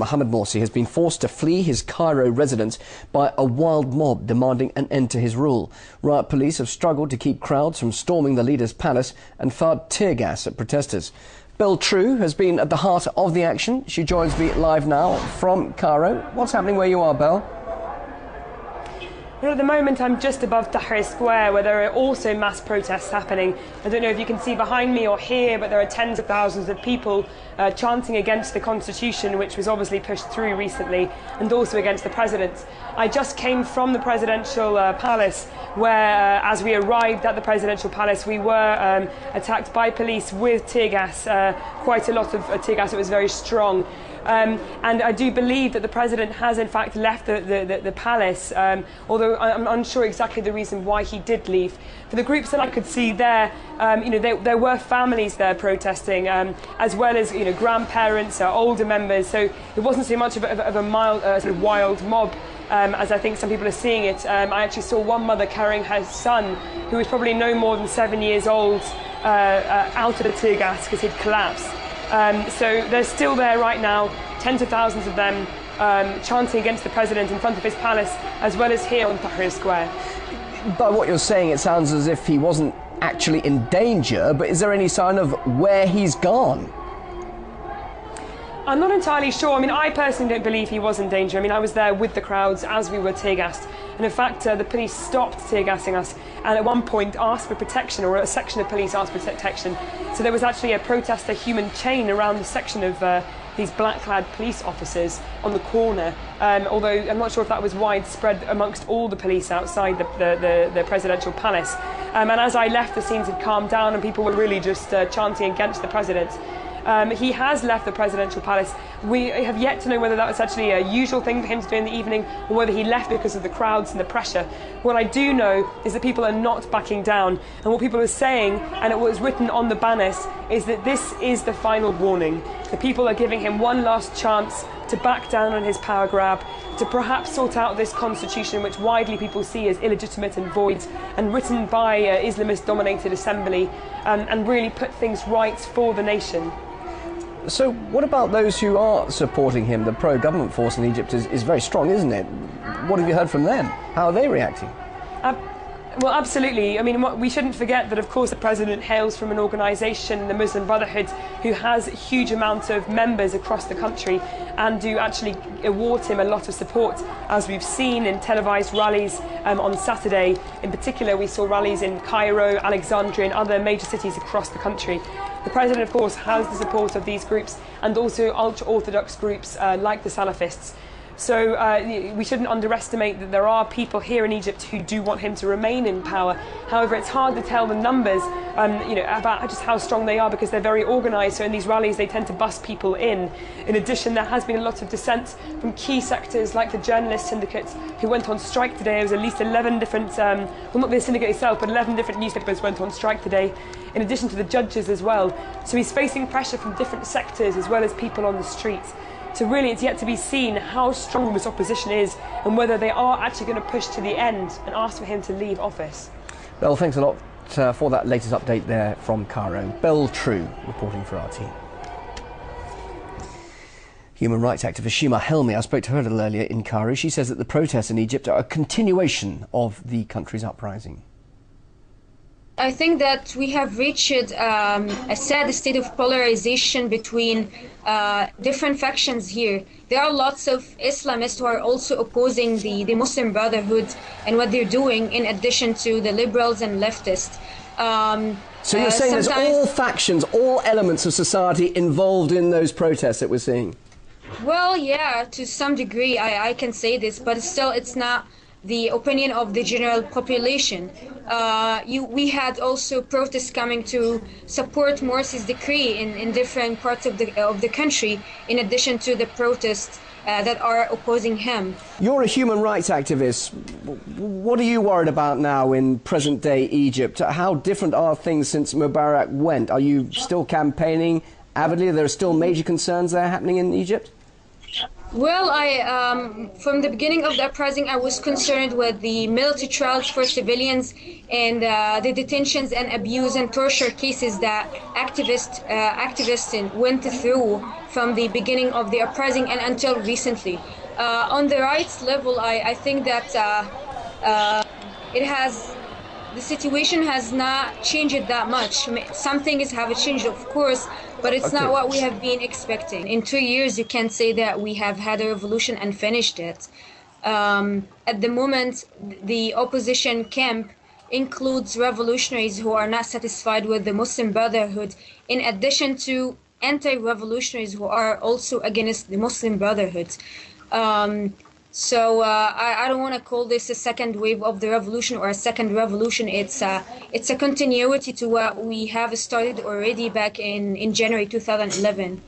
Mohamed Morsi has been forced to flee his Cairo residence by a wild mob demanding an end to his rule. Riot police have struggled to keep crowds from storming the leader's palace and fired tear gas at protesters. Belle True has been at the heart of the action. She joins me live now from Cairo. What's happening where you are, Belle? Well, at the moment I'm just above Tahrir Square, where there are also mass protests happening. I don't know if you can see behind me or here, but there are tens of thousands of people chanting against the constitution, which was obviously pushed through recently, and also against the president. I just came from the presidential palace, where as we arrived at the presidential palace, we were attacked by police with tear gas, quite a lot of tear gas. It was very strong. And I do believe that the president has in fact left the palace, although I'm unsure exactly the reason why he did leave. For the groups that I could see there, there were families there protesting, as well as grandparents, older members. So it wasn't so much of a mild, sort of wild mob, as I think some people are seeing it. I actually saw one mother carrying her son, who was probably no more than 7 years old, out of the tear gas because he'd collapsed. So they're still there right now, tens of thousands of them chanting against the president in front of his palace, as well as here on Tahrir Square. By what you're saying, it sounds as if he wasn't actually in danger, but is there any sign of where he's gone? I'm not entirely sure. I mean, I personally don't believe he was in danger. I mean, I was there with the crowds as we were tear-gassed. And in fact, the police stopped tear-gassing us and at one point asked for protection, or a section of police asked for protection. So there was actually a protester human chain around the section of these black-clad police officers on the corner, although I'm not sure if that was widespread amongst all the police outside the presidential palace. And as I left, the scenes had calmed down and people were really just chanting against the president. He has left the presidential palace. We have yet to know whether that was actually a usual thing for him to do in the evening, or whether he left because of the crowds and the pressure. What I do know is that people are not backing down, and what people are saying, and it was written on the banners, is that this is the final warning. The people are giving him one last chance to back down on his power grab, to perhaps sort out this constitution, which widely people see as illegitimate and void, and written by Islamist-dominated assembly, and really put things right for the nation. So what about those who are supporting him? The pro-government force in Egypt is very strong, isn't it? What have you heard from them? How are they reacting? Well, absolutely. I mean, we shouldn't forget that, of course, the president hails from an organisation, the Muslim Brotherhood, who has a huge amount of members across the country and do actually award him a lot of support, as we've seen in televised rallies on Saturday. In particular, we saw rallies in Cairo, Alexandria and other major cities across the country. The president, of course, has the support of these groups and also ultra-Orthodox groups like the Salafists. So we shouldn't underestimate that there are people here in Egypt who do want him to remain in power. However, it's hard to tell the numbers, about just how strong they are, because they're very organised. So in these rallies, they tend to bus people in. In addition, there has been a lot of dissent from key sectors like the journalist syndicates, who went on strike today. There was at least 11 different, well, not the syndicate itself, but 11 different newspapers went on strike today, in addition to the judges as well. So he's facing pressure from different sectors as well as people on the streets. So really, it's yet to be seen how strong this opposition is and whether they are actually going to push to the end and ask for him to leave office. Belle, thanks a lot for that latest update there from Cairo. Belle True reporting for our team. Human rights activist Shima Helmi, I spoke to her a little earlier in Cairo. She says that the protests in Egypt are a continuation of the country's uprising. I think that we have reached a sad state of polarization between different factions here. There are lots of Islamists who are also opposing the Muslim Brotherhood and what they're doing, in addition to the liberals and leftists. So you're saying there's all factions, all elements of society involved in those protests that we're seeing? Well, yeah, to some degree I can say this, but still it's not the opinion of the general population. We had also protests coming to support Morsi's decree in different parts of the country, in addition to the protests that are opposing him. You're a human rights activist. What are you worried about now in present-day Egypt? How different are things since Mubarak went? Are you still campaigning avidly? Are there still major concerns there happening in Egypt? Well, from the beginning of the uprising, I was concerned with the military trials for civilians and the detentions and abuse and torture cases that activists went through from the beginning of the uprising and until recently. On the rights level, I think that it has the situation has not changed that much. Some things have changed, of course, but it's not what we have been expecting. In 2 years, you can't say that we have had a revolution and finished it. At the moment, the opposition camp includes revolutionaries who are not satisfied with the Muslim Brotherhood, in addition to anti-revolutionaries who are also against the Muslim Brotherhood. I don't want to call this a second wave of the revolution or a second revolution. It's a continuity to what we have started already back in January 2011.